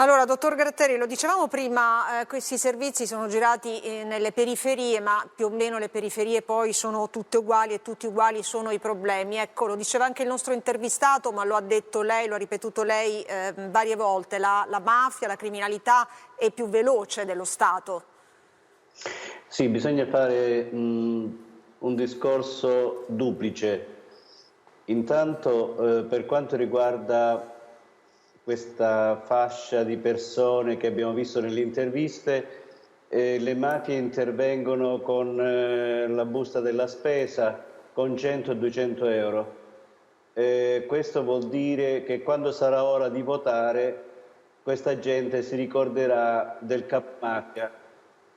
Allora, dottor Gratteri, lo dicevamo prima, questi servizi sono girati nelle periferie, ma più o meno le periferie poi sono tutte uguali e tutti uguali sono i problemi. Ecco, lo diceva anche il nostro intervistato, ma lo ha detto lei, lo ha ripetuto lei varie volte, la mafia, la criminalità è più veloce dello Stato. Sì, bisogna fare un discorso duplice. Intanto, per quanto riguarda questa fascia di persone che abbiamo visto nelle interviste, le mafie intervengono con la busta della spesa, con 100 e 200 euro. Questo vuol dire che quando sarà ora di votare, questa gente si ricorderà del capomafia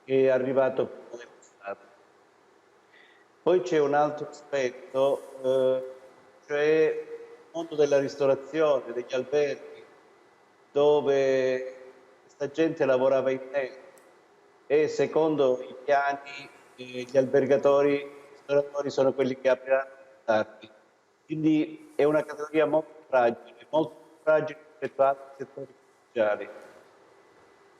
che è arrivato prima dello Stato. Poi c'è un altro aspetto, cioè il mondo della ristorazione, degli alberghi, dove questa gente lavorava in nero e secondo i piani gli albergatori, i ristoratori sono quelli che apriranno tardi. Quindi è una categoria molto fragile rispetto ad altri settori commerciali.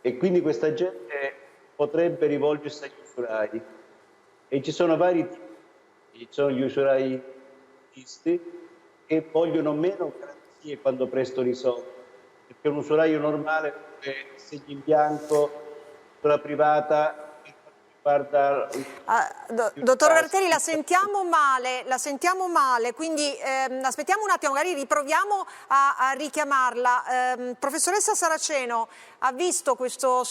E quindi questa gente potrebbe rivolgersi agli usurai. E ci sono vari tipi. Ci sono gli usurai che vogliono meno garanzie quando prestano i soldi, perché un usuraio normale segni in bianco sulla privata per quanto riguarda Dottor Gratteri, la sentiamo male, quindi aspettiamo un attimo, magari riproviamo a richiamarla. Professoressa Saraceno, ha visto questo